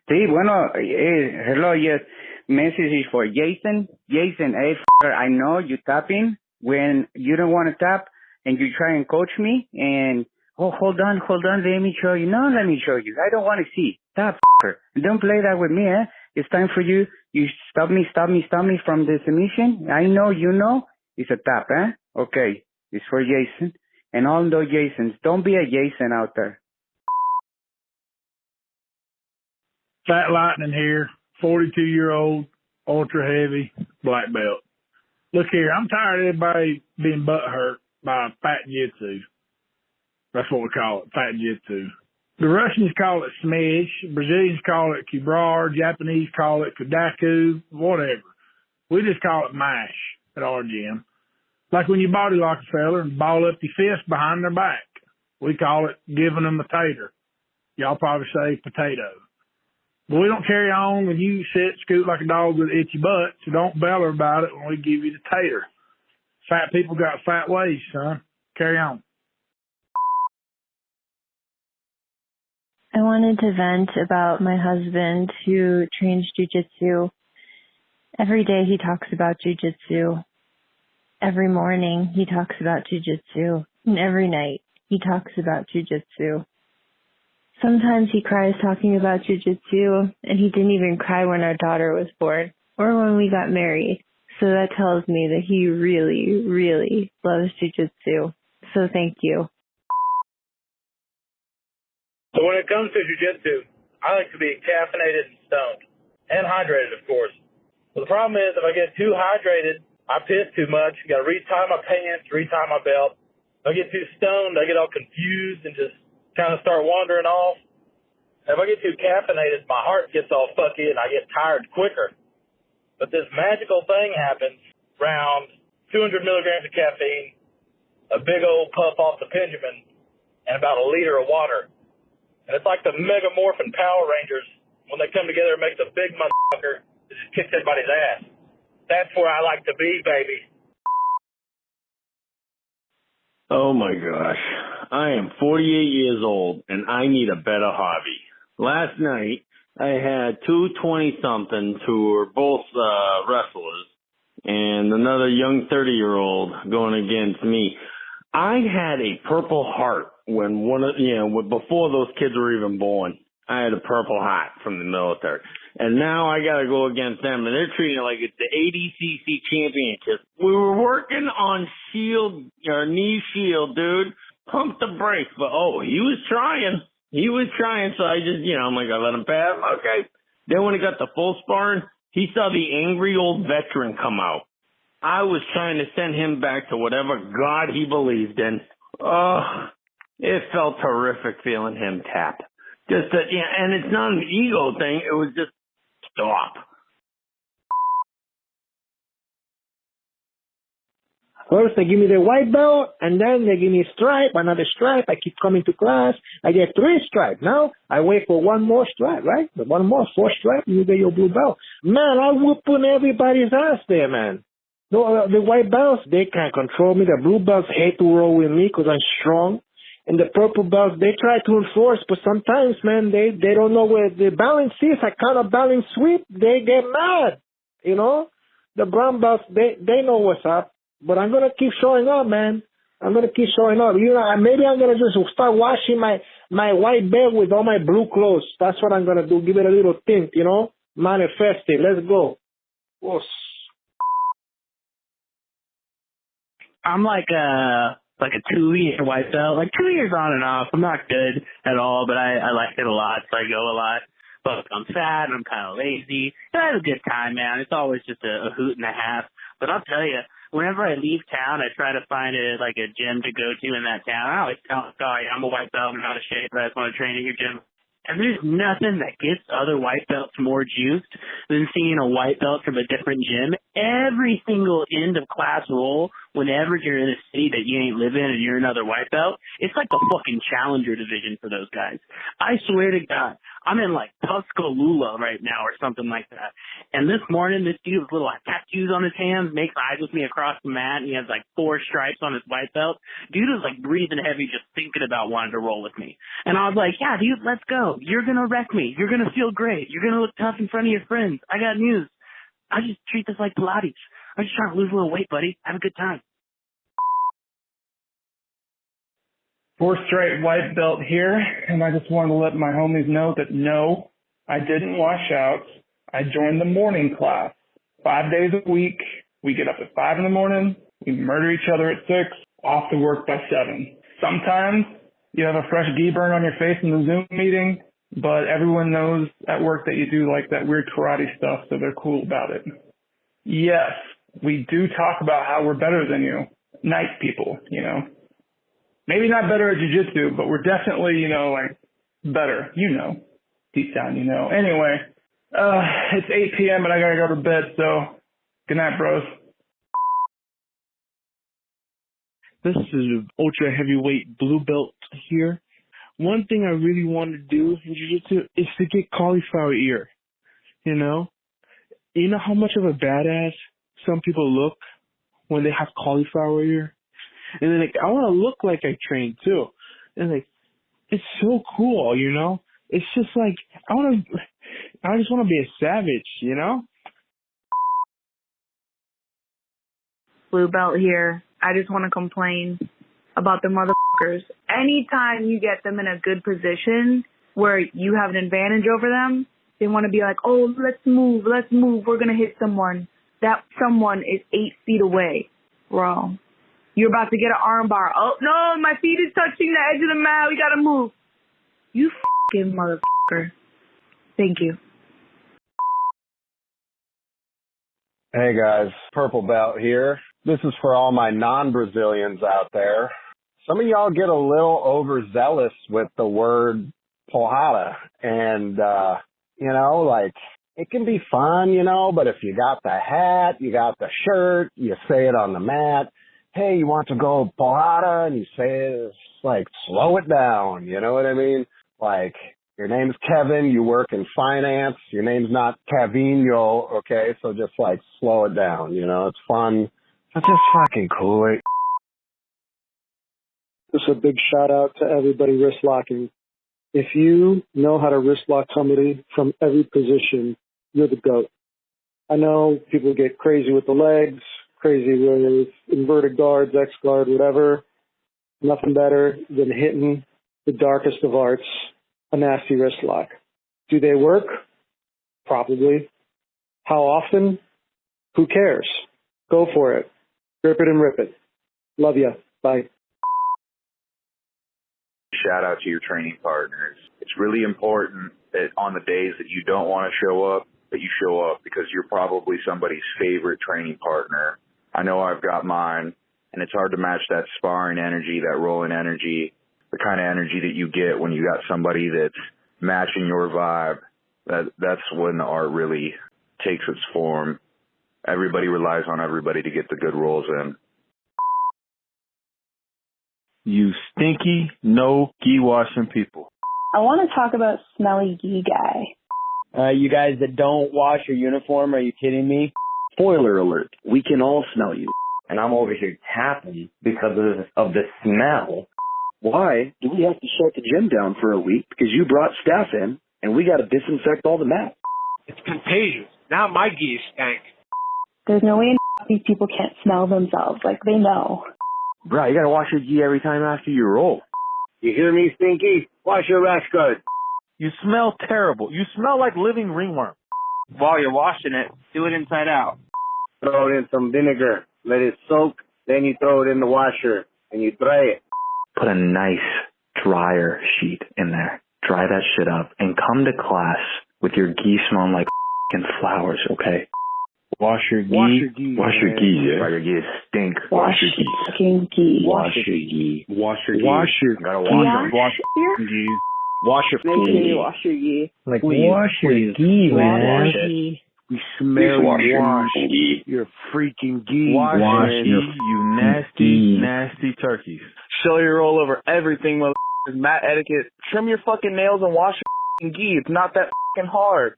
Sí, bueno, hello, yes. Message is for Jason. Jason, hey, I know you tapping when you don't want to tap and you try and coach me and, oh, hold on, let me show you. No, let me show you. I don't want to see. Tap, don't play that with me, eh? It's time for you. You stop me from the submission. I know you know. It's a tap, eh? Okay, it's for Jason. And all those Jasons, don't be a Jason out there. Fat Lightning here, 42-year-old, ultra heavy, black belt. Look here, I'm tired of everybody being butthurt by fat jitsu. That's what we call it, fat jitsu. The Russians call it smesh, Brazilians call it kubrar, Japanese call it kudaku, whatever. We just call it mash at our gym. Like when you body lock a fella and ball up your fist behind their back. We call it giving them a tater. Y'all probably say potato. But we don't carry on when you sit, scoot like a dog with an itchy butt, so don't beller about it when we give you the tater. Fat people got fat ways, son. Carry on. I wanted to vent about my husband who trains jiu-jitsu. Every day he talks about jiu-jitsu. Every morning he talks about jiu-jitsu. And every night he talks about jiu-jitsu. Sometimes he cries talking about jiu-jitsu, and he didn't even cry when our daughter was born or when we got married. So that tells me that he really, really loves jiu-jitsu. So thank you. So when it comes to jiu-jitsu, I like to be caffeinated and stoned. And hydrated, of course. But the problem is, if I get too hydrated, I piss too much. Got to retie my pants, retie my belt. If I get too stoned, I get all confused and just kind of start wandering off. And if I get too caffeinated, my heart gets all fucky and I get tired quicker. But this magical thing happens around 200 milligrams of caffeine, a big old puff off the Benjamin, and about a liter of water. And it's like the Mega Morphin Power Rangers when they come together and make the big motherfucker that just kicks everybody's ass. That's where I like to be, baby. Oh my gosh. I am 48 years old and I need a better hobby. Last night I had two 20-somethings who were both wrestlers and another young 30-year-old going against me. I had a Purple Heart when before those kids were even born. I had a Purple Heart from the military. And now I got to go against them, and they're treating it like it's the ADCC championship. We were working on knee shield, dude. Pump the brakes. But, he was trying. So I just, I'm like, I let him pass. Okay. Then when he got the full sparring, he saw the angry old veteran come out. I was trying to send him back to whatever God he believed in. Oh, it felt terrific feeling him tap. Just that, and it's not an ego thing. It was just stop. First, they give me the white belt, and then they give me a stripe, another stripe. I keep coming to class. I get 3 stripes. Now, I wait for one more stripe, right? The one more, 4 stripes, you get your blue belt. Man, I whooping everybody's ass there, man. No, the white belts, they can't control me. The blue belts hate to roll with me because I'm strong. And the purple belts, they try to enforce, but sometimes, man, they don't know where the balance is. I kind of balance sweep, they get mad, The brown belts, they know what's up. But I'm going to keep showing up, man. I'm going to keep showing up. Maybe I'm going to just start washing my white belt with all my blue clothes. That's what I'm going to do. Give it a little tint, Manifest it. Let's go. Whoa. I'm like a 2-year white belt, like 2 years on and off. I'm not good at all, but I like it a lot, so I go a lot. But I'm fat and I'm kind of lazy. And I have a good time, man. It's always just a hoot and a half. But I'll tell you, whenever I leave town, I try to find a gym to go to in that town. I always tell them, sorry, I'm a white belt, I'm out of shape, but I just want to train at your gym. And there's nothing that gets other white belts more juiced than seeing a white belt from a different gym. Every single end of class roll whenever you're in a city that you ain't living and you're another white belt, it's like the fucking challenger division for those guys. I swear to God, I'm in like Tuscaloosa right now or something like that. And this morning, this dude with little tattoos on his hands makes eyes with me across the mat, and he has like 4 stripes on his white belt. Dude is like breathing heavy just thinking about wanting to roll with me. And I was like, yeah, dude, let's go. You're going to wreck me. You're going to feel great. You're going to look tough in front of your friends. I got news. I just treat this like Pilates. I'm just trying to lose a little weight, buddy. Have a good time. 4th straight white belt here, and I just wanted to let my homies know that no, I didn't wash out. I joined the morning class. 5 days a week. We get up at 5 in the morning. We murder each other at 6. Off to work by 7. Sometimes you have a fresh gi burn on your face in the Zoom meeting, but everyone knows at work that you do like that weird karate stuff, so they're cool about it. Yes, we do talk about how we're better than you. Nice people, you know. Maybe not better at jiu-jitsu, but we're definitely, you know, like, better. You know. Deep down, you know. Anyway, it's 8 p.m. and I gotta go to bed, so good night, bros. This is ultra heavyweight blue belt here. One thing I really want to do in jiu-jitsu is to get cauliflower ear. You know how much of a badass some people look when they have cauliflower ear? And then, like, I want to look like I train, too. And, like, it's so cool, you know? It's just, like, I just want to be a savage, you know? Blue belt here. I just want to complain about the motherfuckers. Anytime you get them in a good position where you have an advantage over them, they want to be like, oh, let's move, we're going to hit someone. That someone is 8 feet away, bro. You're about to get an arm bar. Oh, no, my feet is touching the edge of the mat. We got to move. You fucking motherfucker. Thank you. Hey guys, Purple Belt here. This is for all my non-Brazilians out there. Some of y'all get a little overzealous with the word porrada. And, you know, like, it can be fun, you know, but if you got the hat, you got the shirt, you say it on the mat, hey, you want to go porrada? And you say it, it's like, slow it down, you know what I mean? Like, your name's Kevin, you work in finance, your name's not Cavino, okay? So just, like, slow it down, you know? It's fun. It's just fucking cool. Just a big shout out to everybody wrist locking. If you know how to wrist lock somebody from every position, you're the GOAT. I know people get crazy with the legs, crazy with inverted guards, X guard, whatever. Nothing better than hitting the darkest of arts, a nasty wrist lock. Do they work? Probably. How often? Who cares? Go for it. Rip it and rip it. Love ya. Bye. Shout out to your training partners. It's really important that on the days that you don't want to show up, that you show up, because you're probably somebody's favorite training partner. I know I've got mine, and it's hard to match that sparring energy, that rolling energy, the kind of energy that you get when you got somebody that's matching your vibe. That's when the art really takes its form. Everybody relies on everybody to get the good rolls in. You stinky, no gi washing people. I want to talk about smelly gi guy. You guys that don't wash your uniform, are you kidding me? Spoiler alert, we can all smell you. And I'm over here tapping because of the smell. Why do we have to shut the gym down for a week? Because you brought staff in and we got to disinfect all the mats. It's contagious. Now my gi stank. There's no way in these people can't smell themselves. Like, they know. Bro, you got to wash your gi every time after you roll. You hear me, Stinky? Wash your rash guard. You smell terrible. You smell like living ringworm. While you're washing it, do it inside out. Throw it in some vinegar. Let it soak. Then you throw it in the washer and you dry it. Put a nice dryer sheet in there. Dry that shit up and come to class with your gi smelling like f***ing flowers, okay? Wash your gi. Wash your gi. Wash your gi, yeah. Wash your gi stink. Wash your gi. Fucking gi. Wash your gi. Wash your gi. Wash your gi. Gotta wash your gi. Wash your gi. Wash your gi. Like, wash your gi, man. We smell Wash you. your gi. You're freaking geese. Wash your you nasty, nasty turkeys. Show your roll over everything, motherfuckers. Mat etiquette. Trim your fucking nails and wash your fucking gi. It's not that fucking hard.